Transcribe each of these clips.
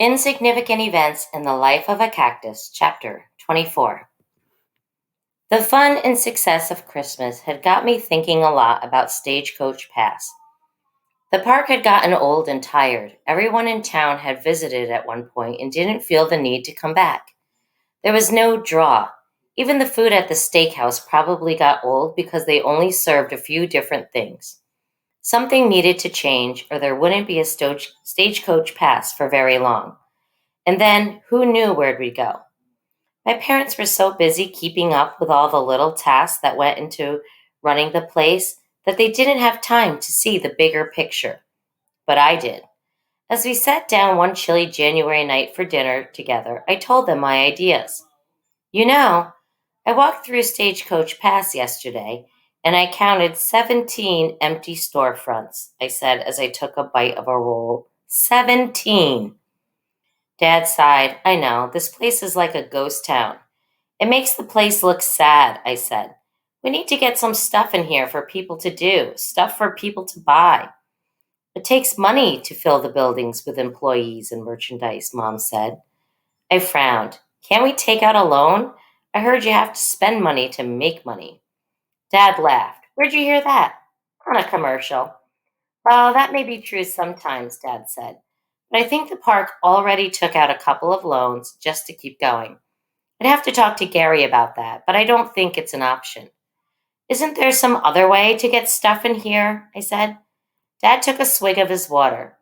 Insignificant Events in the Life of a Cactus, Chapter 24. The fun and success of Christmas had got me thinking a lot about Stagecoach Pass. The park had gotten old and tired. Everyone in town had visited at one point and didn't feel the need to come back. There was no draw. Even the food at the steakhouse probably got old because they only served a few different things. Something needed to change, or there wouldn't be a Stagecoach Pass for very long. And then, who knew where we'd go? My parents were so busy keeping up with all the little tasks that went into running the place that they didn't have time to see the bigger picture. But I did. As we sat down one chilly January night for dinner together, I told them my ideas. You know, I walked through Stagecoach Pass yesterday and I counted 17 empty storefronts, I said as I took a bite of a roll. 17! Dad sighed. I know, this place is like a ghost town. It makes the place look sad, I said. We need to get some stuff in here for people to do, stuff for people to buy. It takes money to fill the buildings with employees and merchandise, Mom said. I frowned. Can't we take out a loan? I heard you have to spend money to make money. Dad laughed. Where'd you hear that? On a commercial. Well, that may be true sometimes, Dad said. But I think the park already took out a couple of loans just to keep going. I'd have to talk to Gary about that, but I don't think it's an option. Isn't there some other way to get stuff in here? I said. Dad took a swig of his water.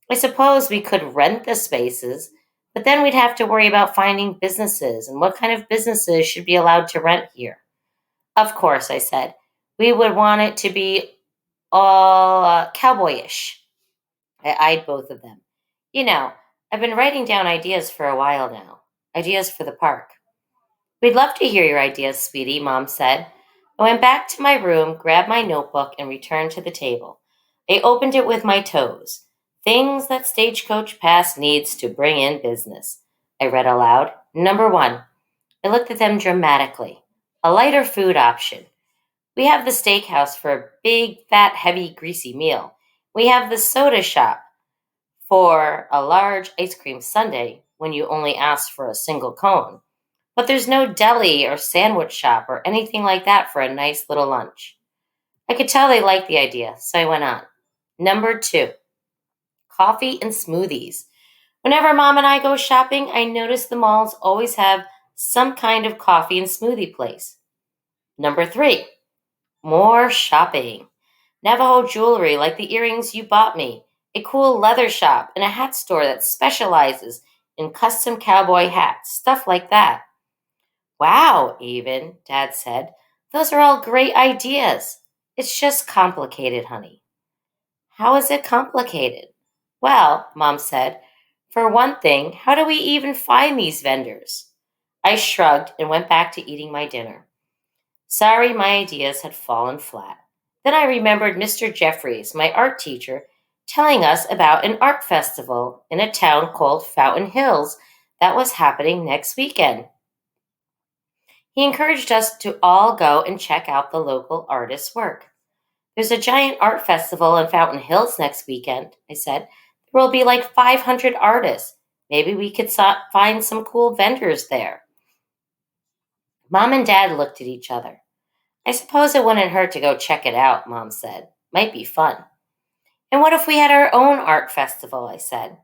I suppose we could rent the spaces, but then we'd have to worry about finding businesses and what kind of businesses should be allowed to rent here. Of course, I said. We would want it to be all cowboyish. I eyed both of them. You know, I've been writing down ideas for a while now. Ideas for the park. We'd love to hear your ideas, sweetie, Mom said. I went back to my room, grabbed my notebook, and returned to the table. I opened it with my toes. Things that Stagecoach Pass needs to bring in business. I read aloud. Number 1. I looked at them dramatically. A lighter food option. We have the steakhouse for a big, fat, heavy, greasy meal. We have the soda shop for a large ice cream sundae when you only ask for a single cone. But there's no deli or sandwich shop or anything like that for a nice little lunch. I could tell they liked the idea, so I went on. Number 2, coffee and smoothies. Whenever Mom and I go shopping, I notice the malls always have some kind of coffee and smoothie place. Number 3, more shopping. Navajo jewelry like the earrings you bought me, a cool leather shop, and a hat store that specializes in custom cowboy hats, stuff like that. Wow, Even, Dad said. Those are all great ideas. It's just complicated, honey. How is it complicated? Well, Mom said, for one thing, how do we even find these vendors? I shrugged and went back to eating my dinner. Sorry, my ideas had fallen flat. Then I remembered Mr. Jeffries, my art teacher, telling us about an art festival in a town called Fountain Hills that was happening next weekend. He encouraged us to all go and check out the local artists' work. There's a giant art festival in Fountain Hills next weekend, I said. There will be like 500 artists. Maybe we could find some cool vendors there. Mom and Dad looked at each other. I suppose it wouldn't hurt to go check it out, Mom said. Might be fun. And what if we had our own art festival, I said,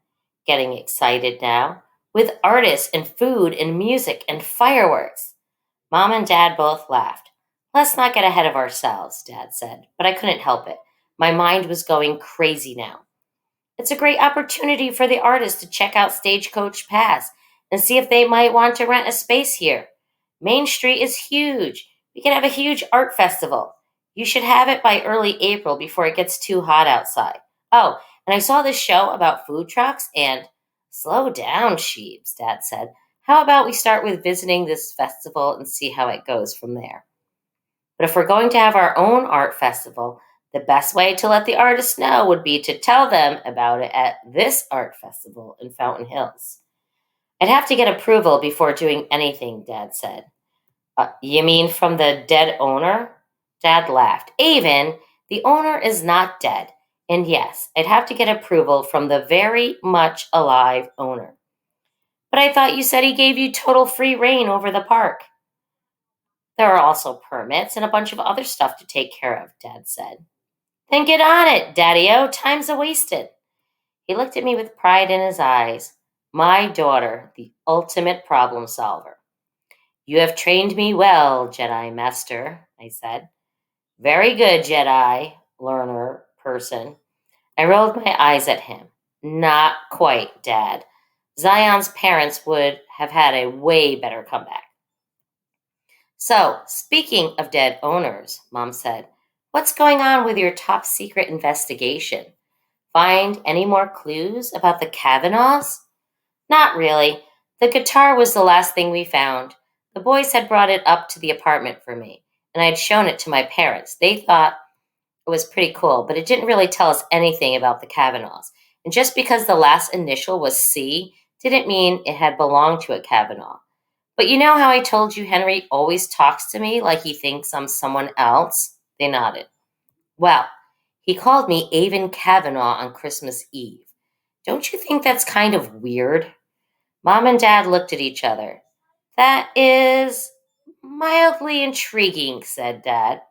getting excited now, with artists and food and music and fireworks. Mom and Dad both laughed. Let's not get ahead of ourselves, Dad said, but I couldn't help it. My mind was going crazy now. It's a great opportunity for the artists to check out Stagecoach Pass and see if they might want to rent a space here. Main Street is huge. We can have a huge art festival. You should have it by early April before it gets too hot outside. Oh, and I saw this show about food trucks and... Slow down, Sheebs, Dad said. How about we start with visiting this festival and see how it goes from there? But if we're going to have our own art festival, the best way to let the artists know would be to tell them about it at this art festival in Fountain Hills. I'd have to get approval before doing anything, Dad said. You mean from the dead owner? Dad laughed. Avon, the owner is not dead. And yes, I'd have to get approval from the very much alive owner. But I thought you said he gave you total free reign over the park. There are also permits and a bunch of other stuff to take care of, Dad said. Then get on it, Daddy-o. Time's a wasted. He looked at me with pride in his eyes. My daughter, the ultimate problem solver. You have trained me well, Jedi Master, I said. Very good, Jedi, learner, person. I rolled my eyes at him. Not quite, Dad. Zion's parents would have had a way better comeback. So, speaking of dead owners, Mom said, what's going on with your top secret investigation? Find any more clues about the Kavanaughs? Not really. The guitar was the last thing we found. The boys had brought it up to the apartment for me, and I had shown it to my parents. They thought it was pretty cool, but it didn't really tell us anything about the Kavanaughs. And just because the last initial was C didn't mean it had belonged to a Kavanaugh. But you know how I told you Henry always talks to me like he thinks I'm someone else? They nodded. Well, he called me Avon Kavanaugh on Christmas Eve. Don't you think that's kind of weird? Mom and Dad looked at each other. That is mildly intriguing, said Dad.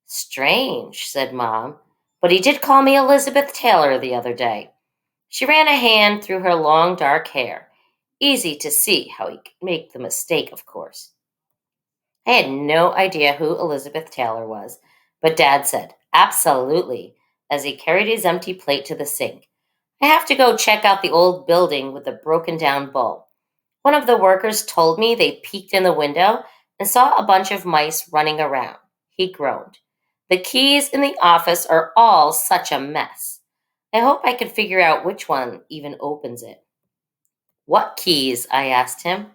Strange, said Mom, but he did call me Elizabeth Taylor the other day. She ran a hand through her long dark hair. Easy to see how he could make the mistake, of course. I had no idea who Elizabeth Taylor was, but Dad said, absolutely, as he carried his empty plate to the sink. I have to go check out the old building with the broken down bowl. One of the workers told me they peeked in the window and saw a bunch of mice running around. He groaned. The keys in the office are all such a mess. I hope I can figure out which one even opens it. What keys? I asked him.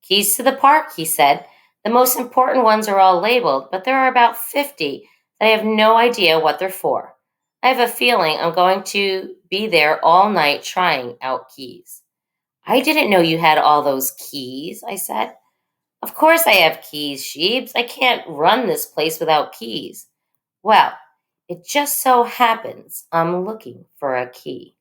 Keys to the park, he said. The most important ones are all labeled, but there are about 50 that I have no idea what they're for. I have a feeling I'm going to be there all night trying out keys. I didn't know you had all those keys, I said. Of course I have keys, Sheebs. I can't run this place without keys. Well, it just so happens I'm looking for a key.